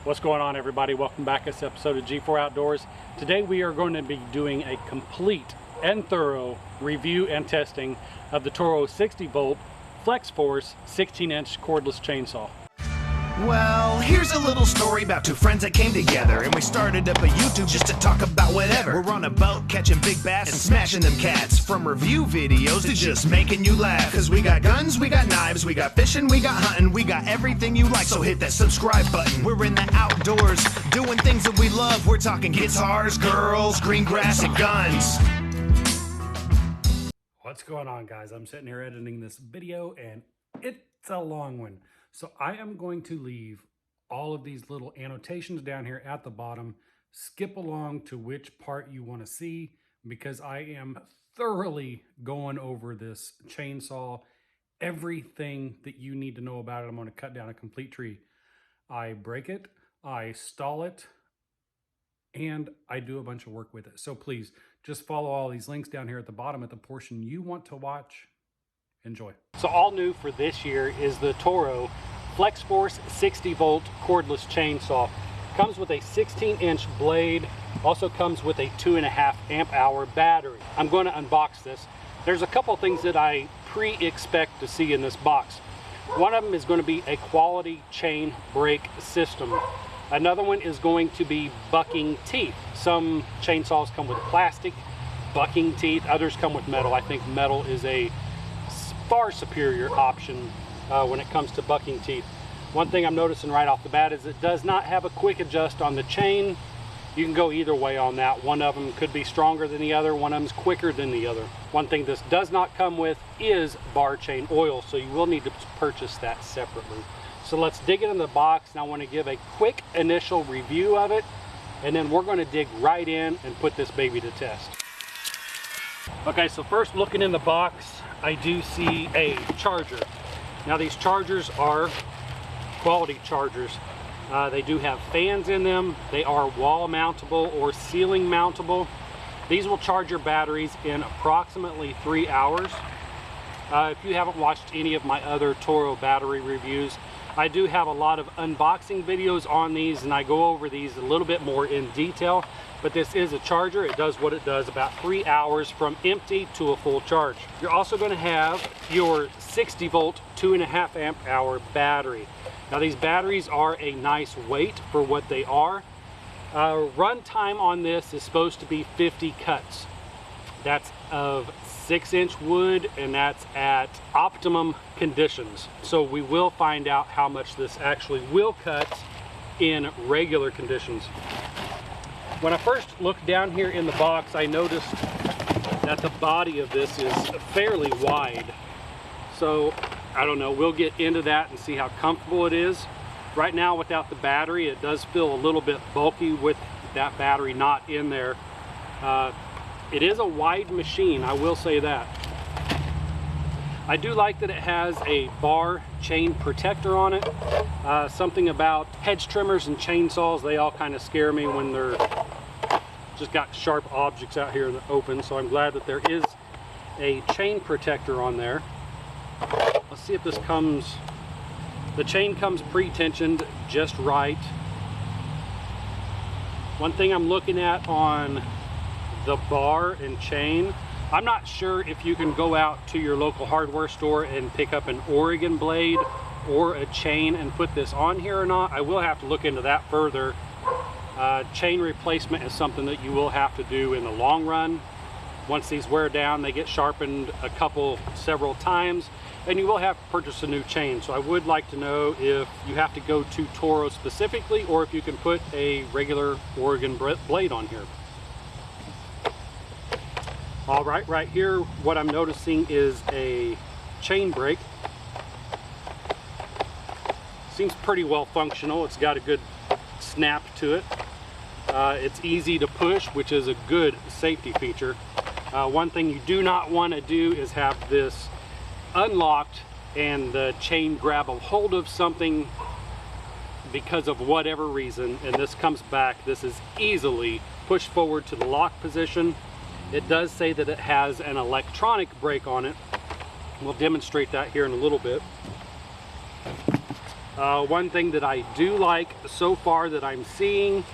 What's going on, everybody? Welcome back to this episode of G4 Outdoors. Today we are going to be doing a complete and thorough review and testing of the TORO 60V flexforce 16-inch cordless chainsaw. Well, here's a little story about two friends that came together, and we started up a YouTube just to talk about whatever. We're on a boat catching big bass and smashing them cats, from review videos to just making you laugh. Cause we got guns, we got knives, we got fishing, we got hunting, we got everything you like, so hit that subscribe button. We're in the outdoors, doing things that we love. We're talking guitars, girls, green grass, and guns. What's going on, guys? I'm sitting here editing this video and it's a long one. So I am going to leave all of these little annotations down here at the bottom. Skip along to which part you want to see, because I am thoroughly going over this chainsaw. Everything that you need to know about it. I'm going to cut down a complete tree. I break it, I stall it, and I do a bunch of work with it. So please just follow all these links down here at the bottom at the portion you want to watch. Enjoy. So all new for this year is the TORO flexforce 60V cordless chainsaw. Comes with a 16-inch blade, also comes with a 2.5 amp hour battery. I'm going to unbox this. There's a couple things that I pre-expect to see in this box. One of them is going to be a quality chain brake system. Another one is going to be bucking teeth. Some chainsaws come with plastic bucking teeth, others come with metal. I think metal is a far superior option when it comes to bucking teeth. One thing I'm noticing right off the bat is it does not have a quick adjust on the chain. You can go either way on that. One of them could be stronger than the other, one of them's quicker than the other. One thing this does not come with is bar chain oil, so you will need to purchase that separately. So let's dig it in the box, and I want to give a quick initial review of it, and then we're going to dig right in and put this baby to test. Okay, so first, looking in the box, I do see a charger. Now these chargers are quality chargers. They do have fans in them. They are wall mountable or ceiling mountable. These will charge your batteries in approximately 3 hours. If you haven't watched any of my other TORO battery reviews, I do have a lot of unboxing videos on these, and I go over these a little bit more in detail. But this is a charger. It does what it does, about 3 hours from empty to a full charge. You're also going to have your 60V 2.5 amp hour battery. Now these batteries are a nice weight for what they are. Run time on this is supposed to be 50 cuts. That's of 6-inch wood, and that's at optimum conditions. So we will find out how much this actually will cut in regular conditions. When I first looked down here in the box, I noticed that the body of this is fairly wide. So I don't know, we'll get into that and see how comfortable it is. Right now, without the battery, it does feel a little bit bulky with that battery not in there. It is a wide machine, I will say that. I do like that it has a bar chain protector on it. Something about hedge trimmers and chainsaws, they all kind of scare me when they're just got sharp objects out here in the open. So I'm glad that there is a chain protector on there. Let's see if this comes, the chain comes pre-tensioned just right. One thing I'm looking at on the bar and chain, I'm not sure if you can go out to your local hardware store and pick up an Oregon blade or a chain and put this on here or not. I will have to look into that further. Chain replacement is something that you will have to do in the long run. Once these wear down, they get sharpened several times, and you will have to purchase a new chain. So I would like to know if you have to go to TORO specifically, or if you can put a regular Oregon blade on here. All right here, what I'm noticing is a chain brake. Seems pretty well functional. It's got a good snap to it. It's easy to push, which is a good safety feature. One thing you do not want to do is have this unlocked and the chain grab a hold of something because of whatever reason, and this comes back. This is easily pushed forward to the lock position. It does say that it has an electronic brake on it. We'll demonstrate that here in a little bit. One thing that I do like so far that I'm seeing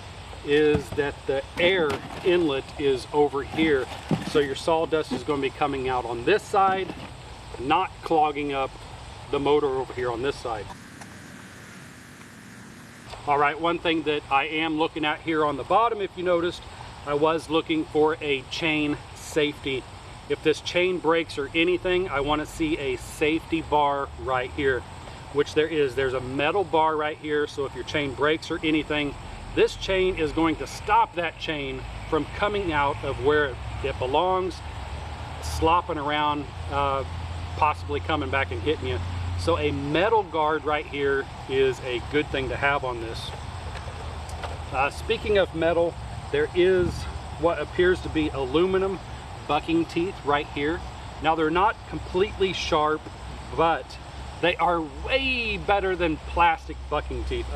is that the air inlet is over here. So your sawdust is going to be coming out on this side, not clogging up the motor over here on this side. All right, one thing that I am looking at here on the bottom, if you noticed, I was looking for a chain safety. If this chain breaks or anything, I want to see a safety bar right here, which there is. There's a metal bar right here, so if your chain breaks or anything, this chain is going to stop that chain from coming out of where it belongs, slopping around, possibly coming back and hitting you. So a metal guard right here is a good thing to have on this. Speaking of metal, there is what appears to be aluminum bucking teeth right here. Now they're not completely sharp, but they are way better than plastic bucking teeth.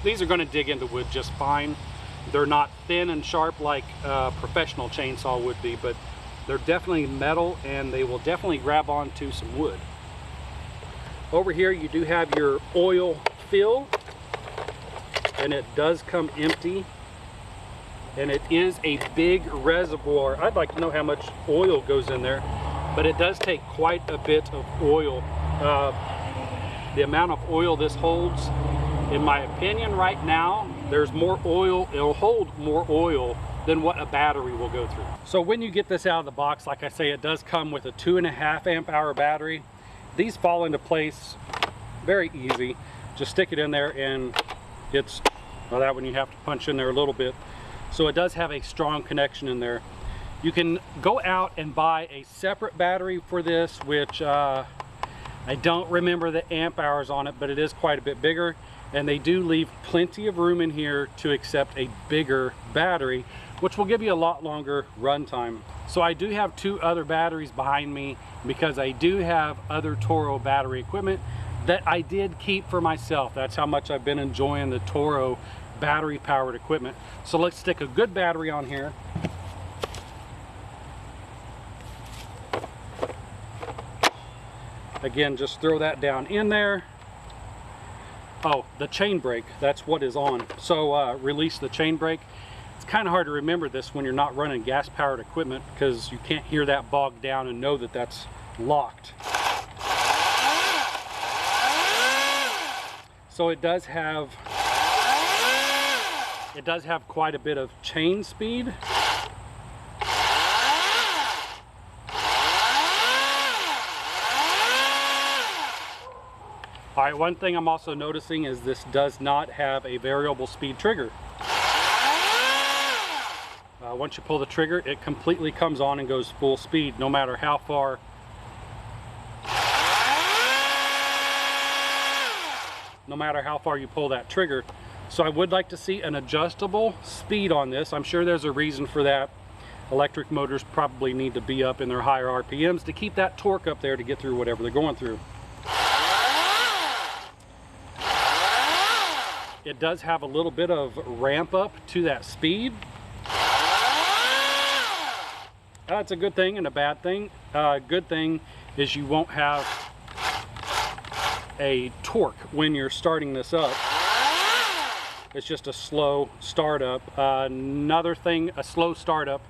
These are going to dig into wood just fine. They're not thin and sharp like a professional chainsaw would be, but they're definitely metal and they will definitely grab onto some wood. Over here you do have your oil fill, and it does come empty, and it is a big reservoir. I'd like to know how much oil goes in there, but it does take quite a bit of oil. The amount of oil this holds, in my opinion right now, there's more oil, it'll hold more oil than what a battery will go through. So when you get this out of the box, like I say, it does come with a 2.5 amp hour battery. These fall into place very easy. Just stick it in there and it's, well, that one you have to punch in there a little bit. So it does have a strong connection in there. You can go out and buy a separate battery for this, which I don't remember the amp hours on it, but it is quite a bit bigger. And they do leave plenty of room in here to accept a bigger battery, which will give you a lot longer run time. So I do have 2 other batteries behind me because I do have other Toro battery equipment that I did keep for myself. That's how much I've been enjoying the Toro battery powered equipment. So let's stick a good battery on here. Again, just throw that down in there. Oh, the chain brake, that's what is on. So release the chain brake. It's kind of hard to remember this when you're not running gas powered equipment because you can't hear that bogged down and know that that's locked. So it does have quite a bit of chain speed. All right, one thing I'm also noticing is this does not have a variable speed trigger. Once you pull the trigger, it completely comes on and goes full speed, no matter how far. No matter how far you pull that trigger. So I would like to see an adjustable speed on this. I'm sure there's a reason for that. Electric motors probably need to be up in their higher RPMs to keep that torque up there to get through whatever they're going through. It does have a little bit of ramp up to that speed. That's a good thing and a bad thing. Good thing is you won't have a torque when you're starting this up. It's just a slow startup. Another thing, a slow startup,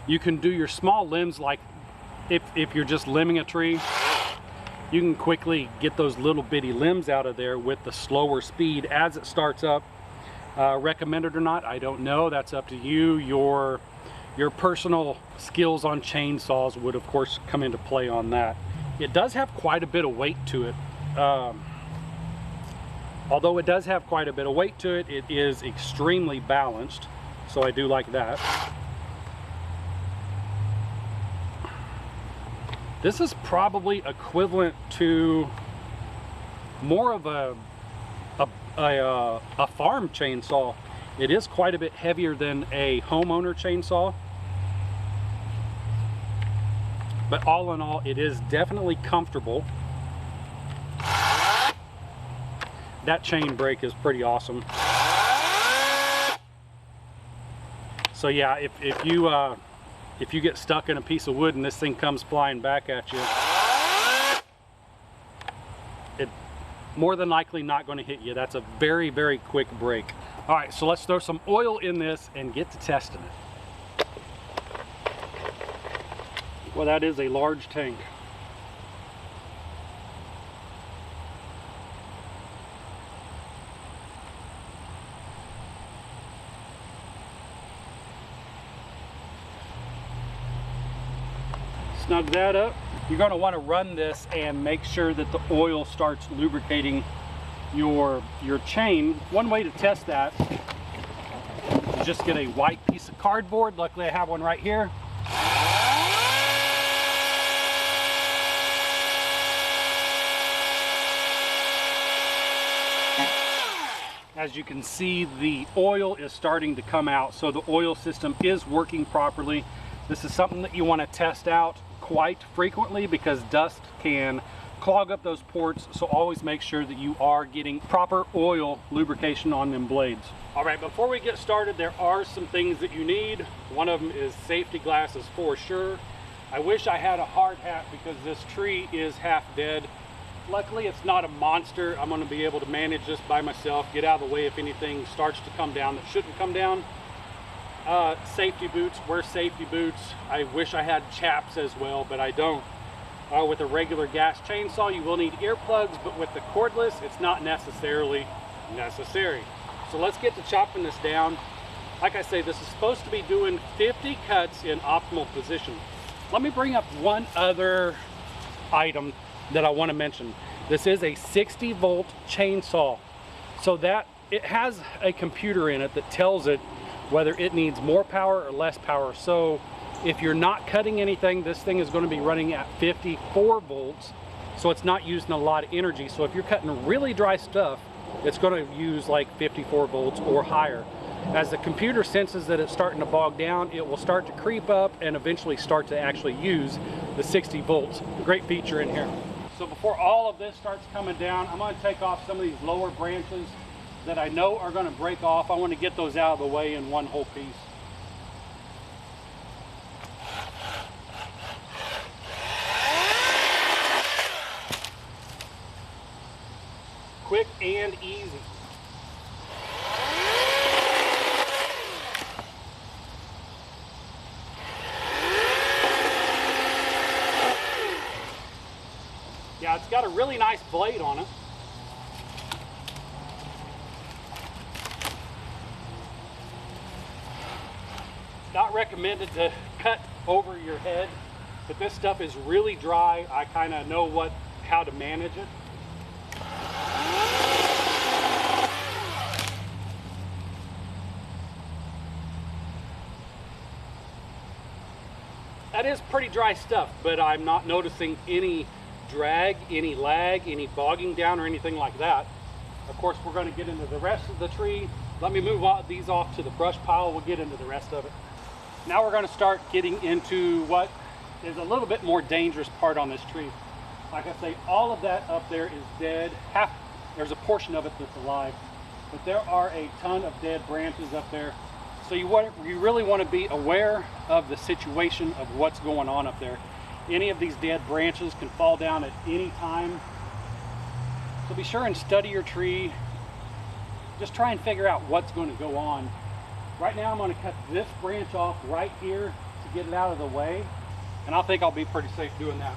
you can do your small limbs, like if you're just limbing a tree, you can quickly get those little bitty limbs out of there with the slower speed as it starts up. Recommended or not, I don't know. That's up to you. Your personal skills on chainsaws would of course come into play on that. It does have quite a bit of weight to it. Although it does have quite a bit of weight to it, it is extremely balanced, so I do like that. This is probably equivalent to more of a farm chainsaw. It is quite a bit heavier than a homeowner chainsaw. But all in all, it is definitely comfortable. That chain brake is pretty awesome. So yeah, if you get stuck in a piece of wood and this thing comes flying back at you, more than likely not going to hit you. That's a very, very quick break. All right, so let's throw some oil in this and get to testing it. Well, that is a large tank. Snug that up. You're going to want to run this and make sure that the oil starts lubricating your chain. One way to test that is just get a white piece of cardboard. Luckily I have one right here. As you can see, the oil is starting to come out, so the oil system is working properly. This is something that you want to test out quite frequently because dust can clog up those ports, so always make sure that you are getting proper oil lubrication on them blades. All right, before we get started, there are some things that you need. One of them is safety glasses for sure. I wish I had a hard hat because this tree is half dead. Luckily, it's not a monster. I'm going to be able to manage this by myself, get out of the way if anything starts to come down that shouldn't come down. Safety boots, wear safety boots. I wish I had chaps as well, but I don't. With a regular gas chainsaw, you will need earplugs, but with the cordless, it's not necessarily necessary. So let's get to chopping this down. Like I say, this is supposed to be doing 50 cuts in optimal position. Let me bring up one other item that I want to mention. This is a 60-volt chainsaw, so that it has a computer in it that tells it whether it needs more power or less power. So if you're not cutting anything, this thing is going to be running at 54 volts, so it's not using a lot of energy. So if you're cutting really dry stuff, it's going to use like 54 volts or higher. As the computer senses that it's starting to bog down, it will start to creep up and eventually start to actually use the 60 volts. Great feature in here. So before all of this starts coming down, I'm going to take off some of these lower branches that I know are going to break off. I want to get those out of the way in one whole piece. Quick and easy. Yeah, it's got a really nice blade on it. Not recommended to cut over your head, but this stuff is really dry. I kind of know how to manage it. That is pretty dry stuff, but I'm not noticing any drag, any lag, any bogging down or anything like that. Of course, we're going to get into the rest of the tree. Let me move these off to the brush pile. We'll get into the rest of it. Now we're going to start getting into what is a little bit more dangerous part on this tree. Like I say, all of that up there is dead. There's a portion of it that's alive, but there are a ton of dead branches up there. So you really want to be aware of the situation of what's going on up there. Any of these dead branches can fall down at any time. So be sure and study your tree. Just try and figure out what's going to go on. Right now I'm going to cut this branch off right here to get it out of the way, and I think I'll be pretty safe doing that.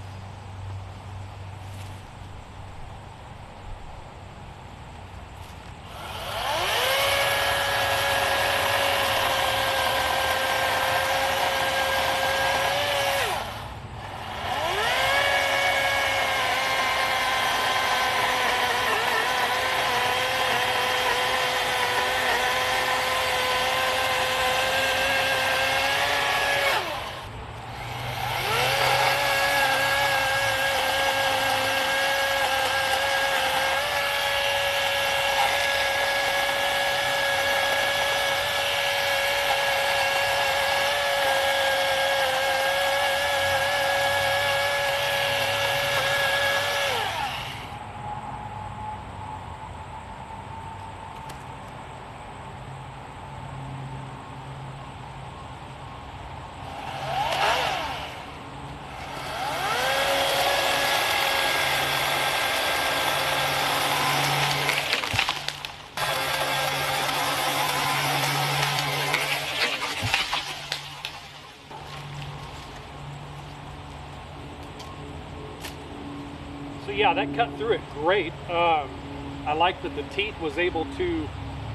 yeah, that cut through it great. I like that the teeth was able to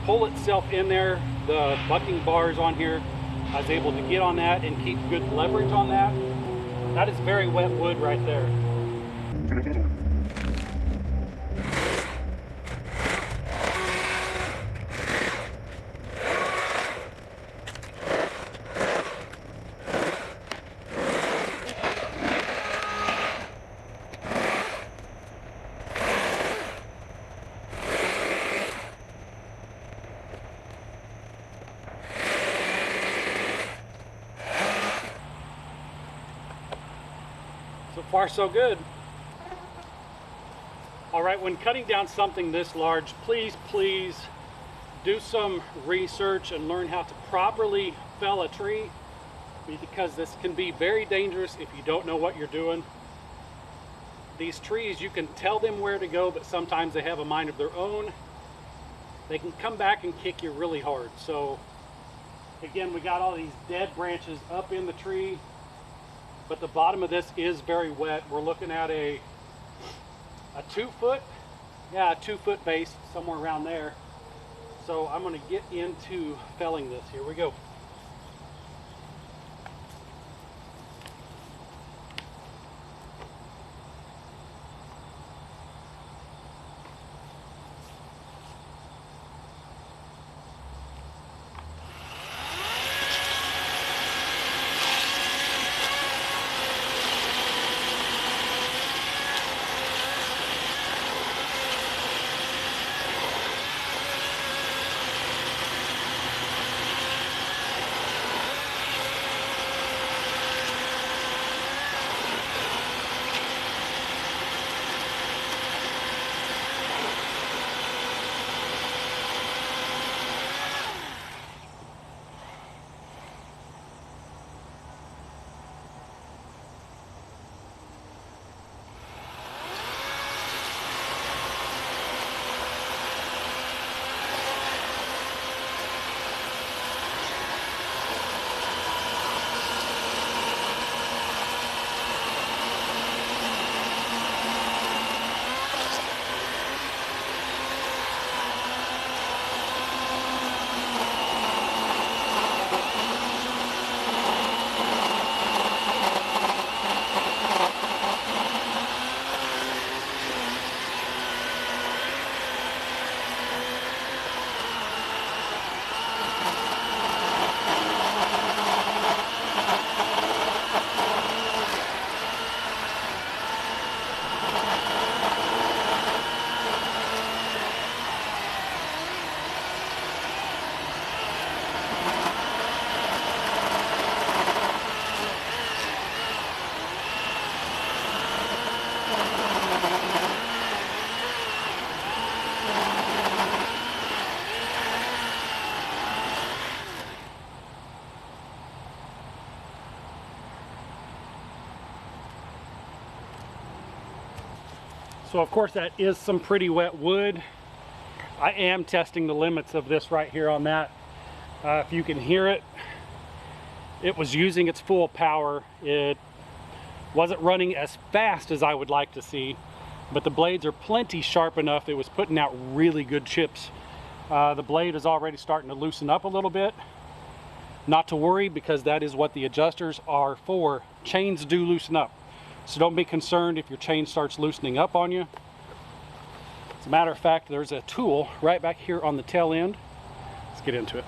pull itself in there. The bucking bars on here, I was able to get on that and keep good leverage on that. That is very wet wood right there. So far, so good. All right, when cutting down something this large, please do some research and learn how to properly fell a tree, because this can be very dangerous if you don't know what you're doing. These trees, you can tell them where to go, but sometimes they have a mind of their own. They can come back and kick you really hard. So again, we got all these dead branches up in the tree, but the bottom of this is very wet. We're looking at a 2 foot, yeah, a 2 foot base, somewhere around there. So I'm going to get into felling this. Here we go. So of course that is some pretty wet wood. I am testing the limits of this right here on that. If you can hear it, it was using its full power. It wasn't running as fast as I would like to see, but the blades are plenty sharp enough. It was putting out really good chips. The blade is already starting to loosen up a little bit. Not to worry, because that is what the adjusters are for. Chains do loosen up. So don't be concerned if your chain starts loosening up on you. As a matter of fact, there's a tool right back here on the tail end. Let's get into it.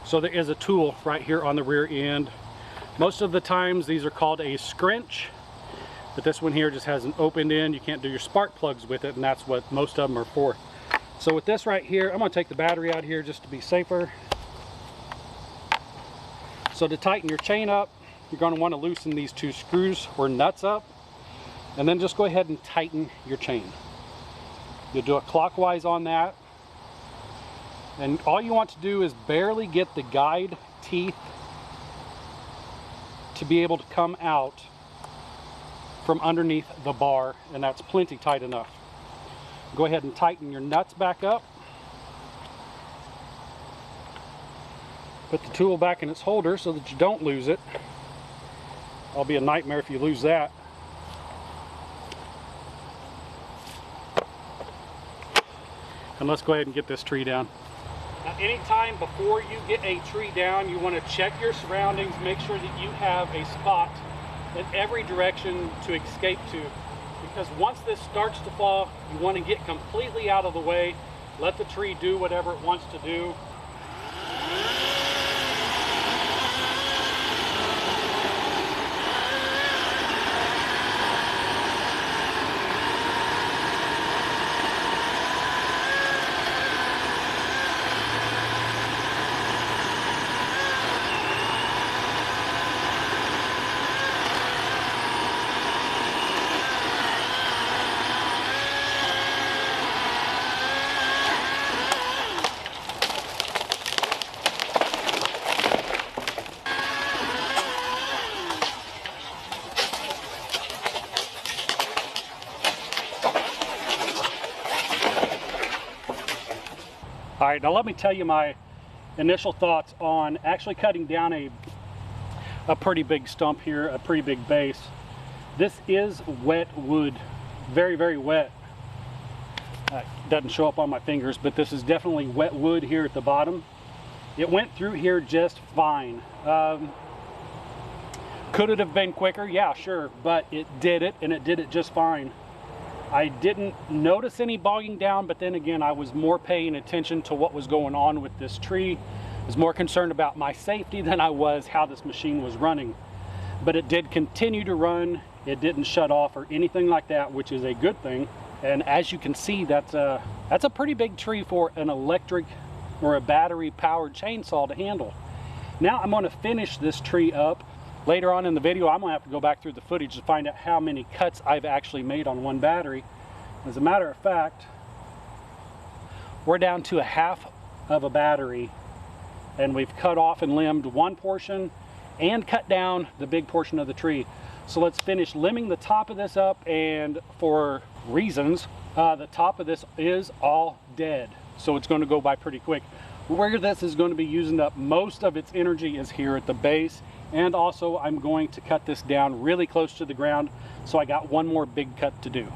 So there is a tool right here on the rear end. Most of the times these are called a scrunch, but this one here just has an open end. You can't do your spark plugs with it, and that's what most of them are for. So with this right here, I'm going to take the battery out here just to be safer. So to tighten your chain up, you're going to want to loosen these 2 screws or nuts up, and then just go ahead and tighten your chain. You'll do it clockwise on that, and all you want to do is barely get the guide teeth to be able to come out from underneath the bar, and that's plenty tight enough. Go ahead and tighten your nuts back up. Put the tool back in its holder so that you don't lose it. It'll be a nightmare if you lose that. And let's go ahead and get this tree down. Now, anytime before you get a tree down, you want to check your surroundings, make sure that you have a spot in every direction to escape to. Because once this starts to fall, you want to get completely out of the way, let the tree do whatever it wants to do. All right, now let me tell you my initial thoughts on actually cutting down a pretty big stump here, a pretty big base. This is wet wood, very, very wet. Doesn't show up on my fingers, but this is definitely wet wood here at the bottom. It went through here just fine. Could it have been quicker? Yeah, sure, but it did it, and it did it just fine. I didn't notice any bogging down, but then again, I was more paying attention to what was going on with this tree. I was more concerned about my safety than I was how this machine was running. But it did continue to run. It didn't shut off or anything like that, which is a good thing. And as you can see, that's a pretty big tree for an electric or a battery powered chainsaw to handle. Now I'm going to finish this tree up. Later on in the video, I'm going to have to go back through the footage to find out how many cuts I've actually made on one battery. As a matter of fact, we're down to a half of a battery, and we've cut off and limbed one portion and cut down the big portion of the tree. So let's finish limbing the top of this up, and for reasons, the top of this is all dead. So it's going to go by pretty quick. Where this is going to be using up most of its energy is here at the base. And also I'm going to cut this down really close to the ground, so I got one more big cut to do.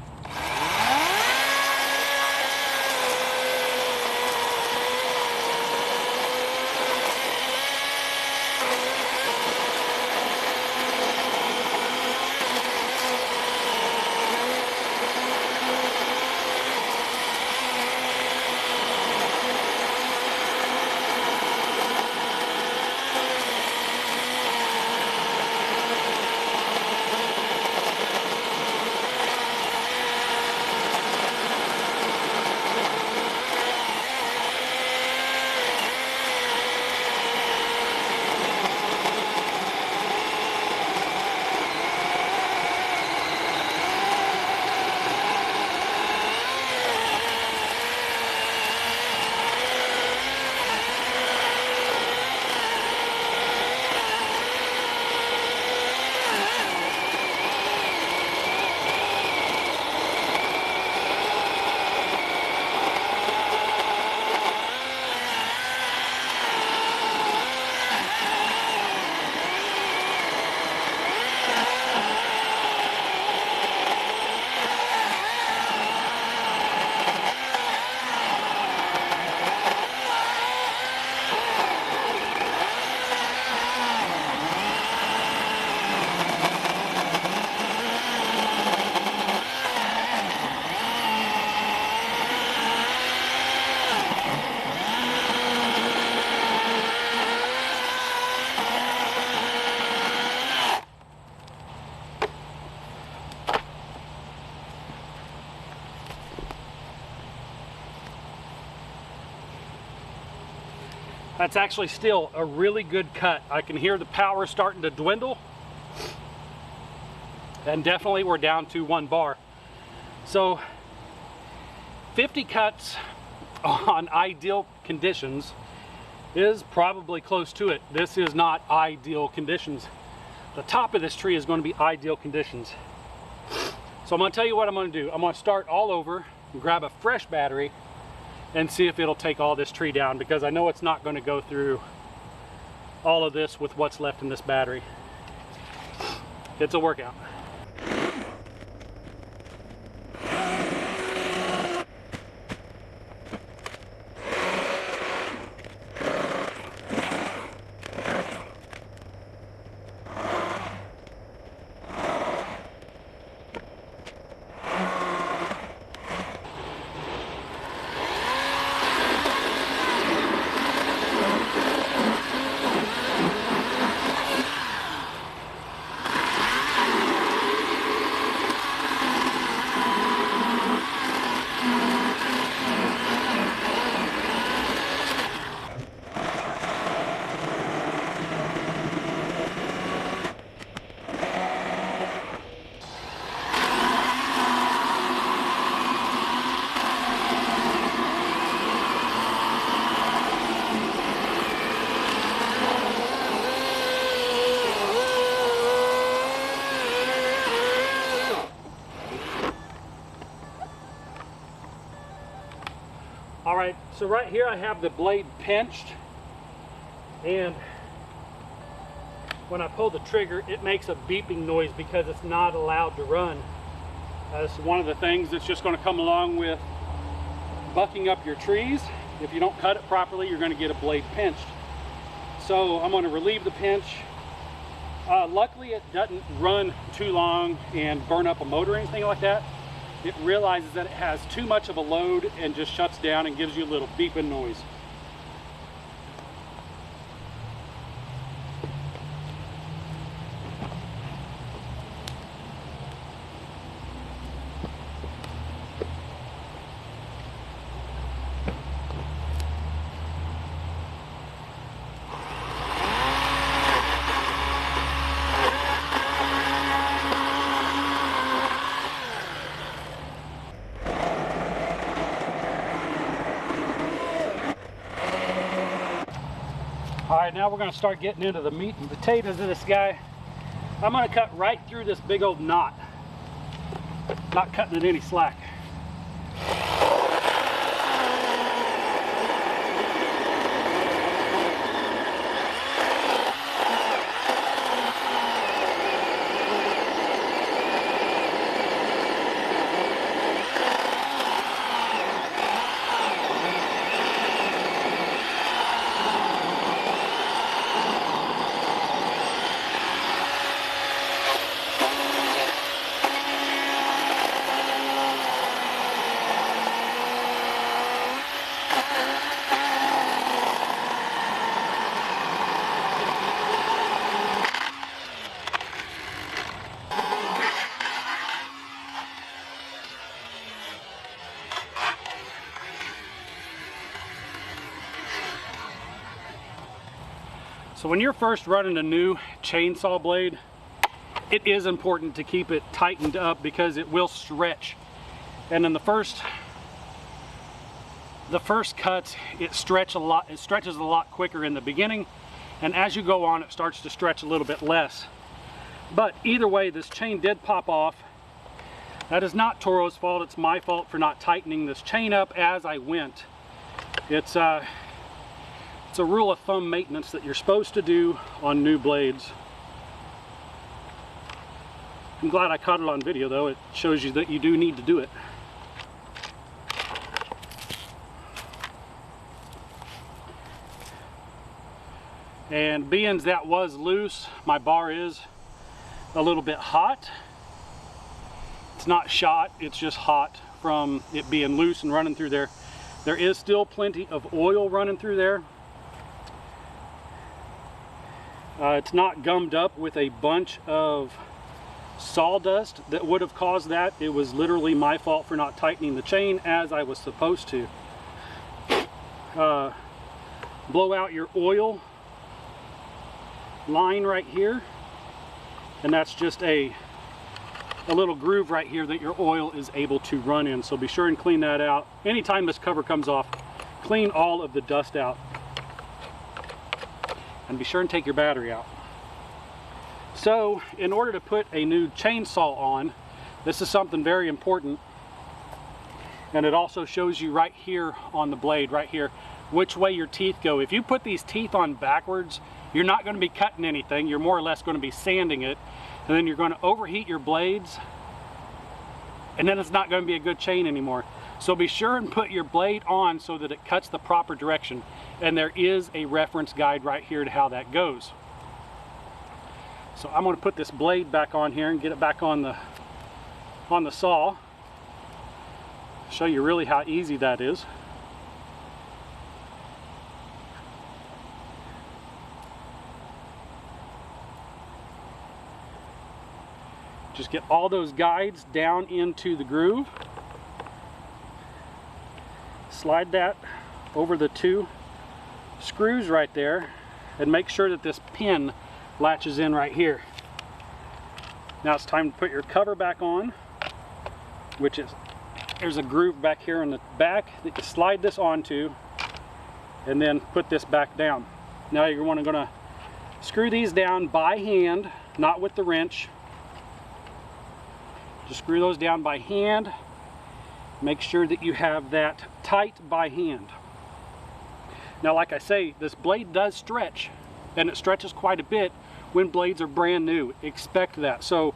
That's actually still a really good cut. I can hear the power starting to dwindle. And definitely we're down to 1 bar. So 50 cuts on ideal conditions is probably close to it. This is not ideal conditions. The top of this tree is going to be ideal conditions. So I'm going to tell you what I'm going to do. I'm going to start all over and grab a fresh battery and see if it'll take all this tree down, because I know it's not going to go through all of this with what's left in this battery. It's a workout. So right here I have the blade pinched, and when I pull the trigger it makes a beeping noise because it's not allowed to run. This is one of the things that's just going to come along with bucking up your trees. If you don't cut it properly, you're going to get a blade pinched. So I'm going to relieve the pinch. Luckily it doesn't run too long and burn up a motor or anything like that. It realizes that it has too much of a load and just shuts down and gives you a little beeping noise. All right, now we're going to start getting into the meat and potatoes of this guy. I'm going to cut right through this big old knot, not cutting it any slack. So when you're first running a new chainsaw blade, it is important to keep it tightened up because it will stretch. And in the first cuts, it stretches a lot quicker in the beginning, and as you go on it starts to stretch a little bit less. But either way, this chain did pop off. That is not Toro's fault, it's my fault for not tightening this chain up as I went. It's a rule of thumb maintenance that you're supposed to do on new blades. I'm glad I caught it on video though. It shows you that you do need to do it. And being that was loose, my bar is a little bit hot. It's not shot, it's just hot from it being loose and running through there. There is still plenty of oil running through there. It's not gummed up with a bunch of sawdust that would have caused that. It was literally my fault for not tightening the chain as I was supposed to. Blow out your oil line right here, and that's just a little groove right here that your oil is able to run in. So be sure and clean that out. Anytime this cover comes off, clean all of the dust out. And be sure and take your battery out. So in order to put a new chainsaw on, this is something very important, and it also shows you right here on the blade right here which way your teeth go. If you put these teeth on backwards, you're not going to be cutting anything. You're more or less going to be sanding it, and then you're going to overheat your blades, and then it's not going to be a good chain anymore. So be sure and put your blade on so that it cuts the proper direction. And there is a reference guide right here to how that goes. So I'm going to put this blade back on here and get it back on the saw. Show you really how easy that is. Just get all those guides down into the groove. Slide that over the two screws right there and make sure that this pin latches in right here. Now it's time to put your cover back on, which is, there's a groove back here in the back that you slide this onto and then put this back down. Now you're going to screw these down by hand, not with the wrench. Just screw those down by hand. Make sure that you have that tight by hand. Now, like I say, this blade does stretch, and it stretches quite a bit when blades are brand new. Expect that. So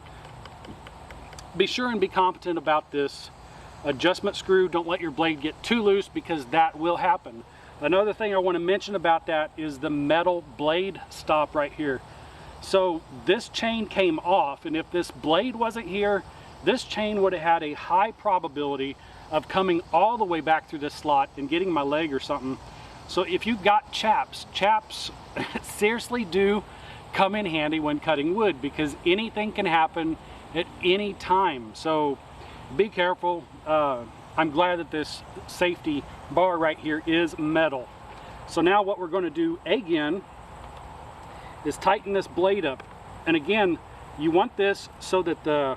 be sure and be competent about this adjustment screw. Don't let your blade get too loose, because that will happen. Another thing I want to mention about that is the metal blade stop right here. So this chain came off, and if this blade wasn't here, this chain would have had a high probability of coming all the way back through this slot and getting my leg or something. So if you've got chaps seriously do come in handy when cutting wood, because anything can happen at any time. So be careful. I'm glad that this safety bar right here is metal. So now what we're going to do again is tighten this blade up. And again, you want this so that the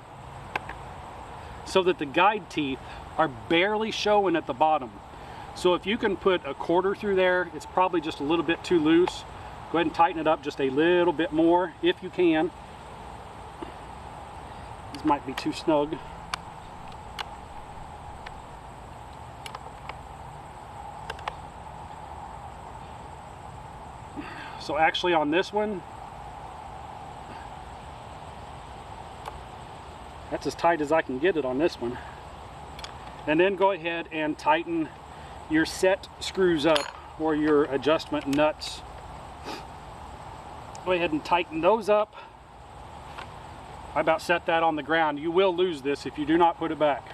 guide teeth are barely showing at the bottom. So if you can put a quarter through there, it's probably just a little bit too loose. Go ahead and tighten it up just a little bit more if you can. This might be too snug. So actually on this one, that's as tight as I can get it on this one. And then go ahead and tighten your set screws up, or your adjustment nuts. Go ahead and tighten those up. I about set that on the ground. You will lose this if you do not put it back.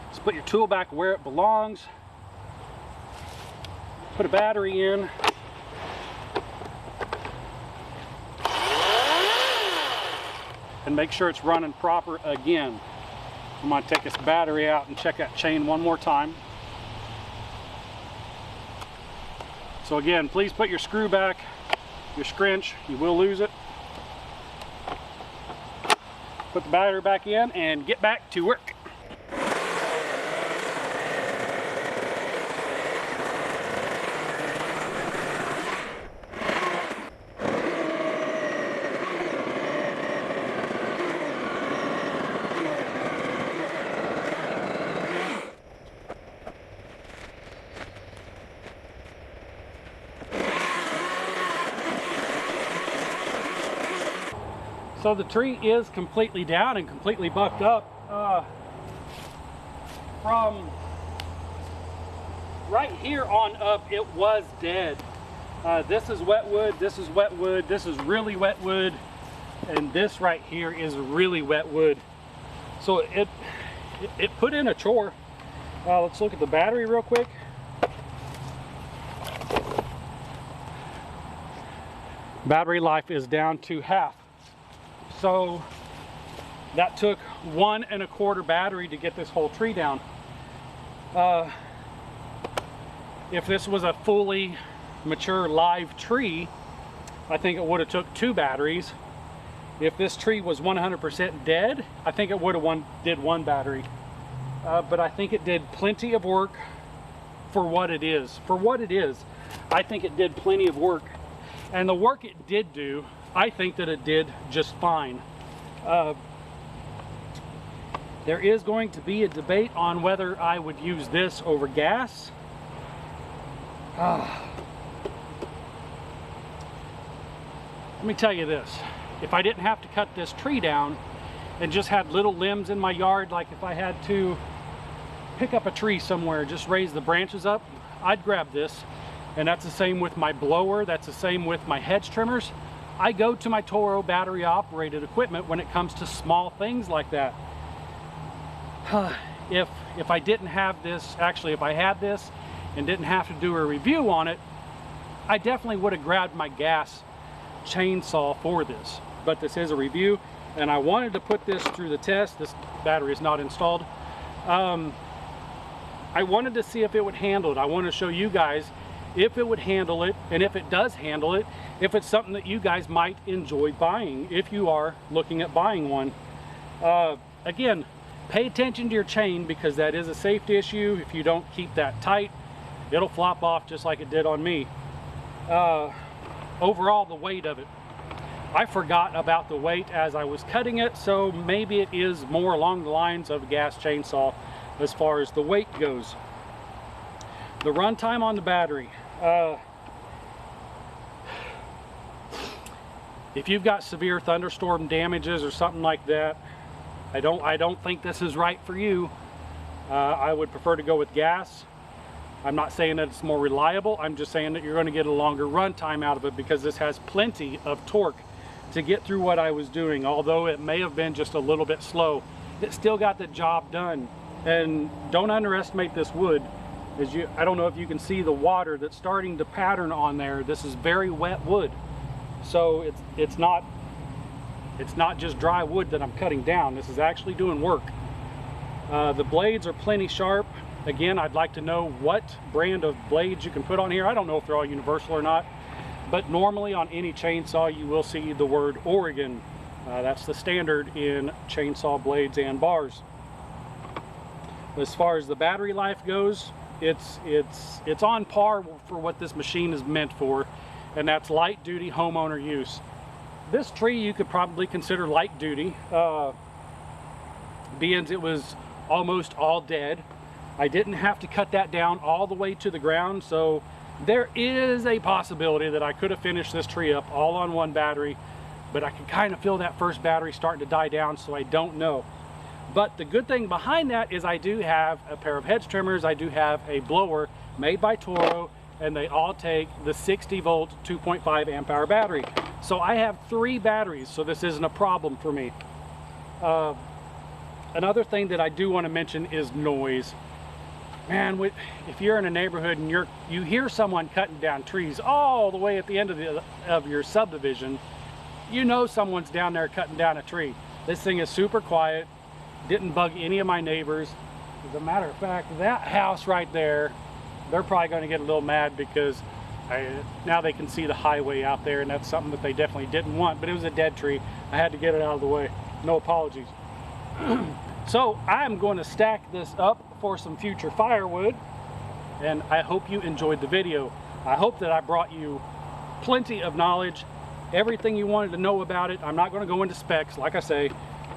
Just put your tool back where it belongs. Put a battery in. And make sure it's running proper again. I'm going to take this battery out and check that chain one more time. So again, please put your screw back, your scrinch, you will lose it. Put the battery back in and get back to work. So the tree is completely down and completely bucked up. From right here on up, it was dead. This is wet wood, this is wet wood, this is really wet wood, and this right here is really wet wood. So it put in a chore. Let's look at the battery real quick. Battery life is down to half. So that took 1 1/4 battery to get this whole tree down. If this was a fully mature live tree, I think it would have took 2 batteries. If this tree was 100% dead, I think it would have did 1 battery. But I think it did plenty of work for what it is. For what it is, I think it did plenty of work. And the work it did do, I think that it did just fine. There is going to be a debate on whether I would use this over gas. Let me tell you this. If I didn't have to cut this tree down and just had little limbs in my yard, like if I had to pick up a tree somewhere, just raise the branches up, I'd grab this. And that's the same with my blower, that's the same with my hedge trimmers. I go to my Toro battery operated equipment when it comes to small things like that. If I didn't have this, actually if I had this and didn't have to do a review on it, I definitely would have grabbed my gas chainsaw for this. But this is a review, and I wanted to put this through the test. This battery is not installed. I wanted to see if it would handle it. I want to show you guys if it would handle it, and if it does handle it, if it's something that you guys might enjoy buying if you are looking at buying one. Again, pay attention to your chain, because that is a safety issue. If you don't keep that tight, it'll flop off just like it did on me. Overall, the weight of it, I forgot about the weight as I was cutting it, so maybe it is more along the lines of a gas chainsaw as far as the weight goes. The runtime on the battery, If you've got severe thunderstorm damages or something like that, I don't think this is right for you. I would prefer to go with gas. I'm not saying that it's more reliable. I'm just saying that you're going to get a longer run time out of it because this has plenty of torque to get through what I was doing. Although it may have been just a little bit slow, it still got the job done. And don't underestimate this wood. I don't know if you can see the water that's starting to pattern on there. This is very wet wood. So it's not just dry wood that I'm cutting down. This is actually doing work. The blades are plenty sharp. Again, I'd like to know what brand of blades you can put on here. I don't know if they're all universal or not, but normally on any chainsaw you will see the word Oregon. That's the standard in chainsaw blades and bars. As far as the battery life goes, it's on par for what this machine is meant for, and that's light duty homeowner use. This tree you could probably consider light duty, being it was almost all dead. I didn't have to cut that down all the way to the ground, so there is a possibility that I could have finished this tree up all on one battery, but I can kind of feel that first battery starting to die down, so I don't know. But the good thing behind that is I do have a pair of hedge trimmers, I do have a blower made by Toro, and they all take the 60 volt 2.5 amp hour battery. So I have 3 batteries, so this isn't a problem for me. Another thing that I do want to mention is noise. Man, if you're in a neighborhood and you hear someone cutting down trees all the way at the end of your subdivision, you know someone's down there cutting down a tree. This thing is super quiet, didn't bug any of my neighbors. As a matter of fact, that house right there, they're probably going to get a little mad because now they can see the highway out there, and that's something that they definitely didn't want, but it was a dead tree. I had to get it out of the way. No apologies. So I'm going to stack this up for some future firewood, and I hope you enjoyed the video. I hope that I brought you plenty of knowledge, everything you wanted to know about it. I'm not going to go into specs. Like I say,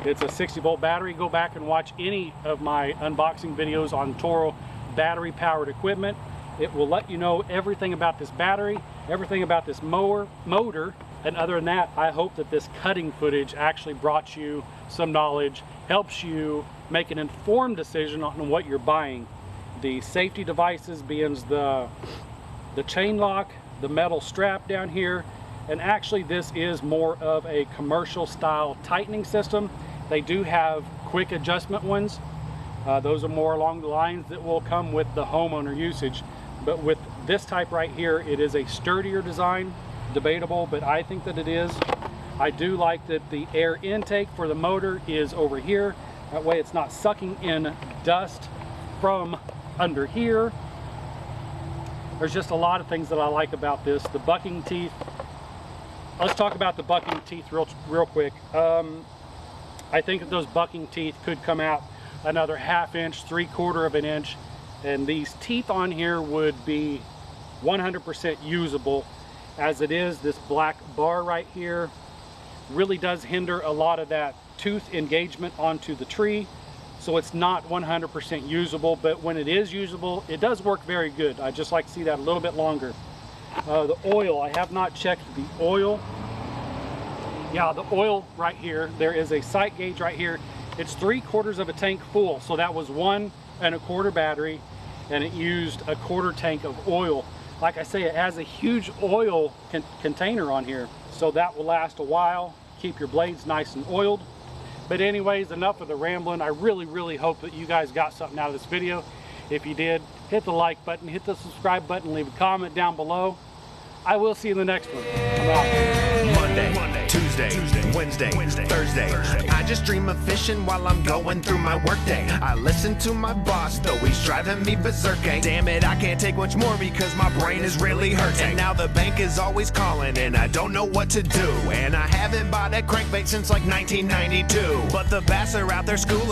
it's a 60 volt battery. Go back and watch any of my unboxing videos on Toro battery powered equipment. It will let you know everything about this battery, everything about this motor, and other than that, I hope that this cutting footage actually brought you some knowledge, helps you make an informed decision on what you're buying. The safety devices being the chain lock, the metal strap down here, and actually this is more of a commercial style tightening system. They do have quick adjustment ones. Those are more along the lines that will come with the homeowner usage. But with this type right here, it is a sturdier design. Debatable, but I think that it is. I do like that the air intake for the motor is over here. That way it's not sucking in dust from under here. There's just a lot of things that I like about this. The bucking teeth. Let's talk about the bucking teeth real quick. I think that those bucking teeth could come out another 1/2 inch, 3/4 of an inch, and these teeth on here would be 100% usable. As it is, this black bar right here really does hinder a lot of that tooth engagement onto the tree, so it's not 100% usable, but when it is usable, it does work very good. I just like to see that a little bit longer. The oil, I have not checked the oil. Yeah, the oil right here, there is a sight gauge right here. It's 3/4 of a tank full, so that was 1 1/4 battery, and it used 1/4 tank of oil. Like I say, it has a huge oil container on here, so that will last a while, keep your blades nice and oiled. But anyways, enough of the rambling. I really hope that you guys got something out of this video. If you did, hit the like button, hit the subscribe button, leave a comment down below. I will see you in the next one. I'm out. Monday, Tuesday, Wednesday, Thursday. I just dream of fishing while I'm going through my workday. I listen to my boss, though he's driving me berserk. Damn it, I can't take much more because my brain is really hurting. And now the bank is always calling and I don't know what to do. And I haven't bought a crankbait since like 1992. But the bass are out there schooling.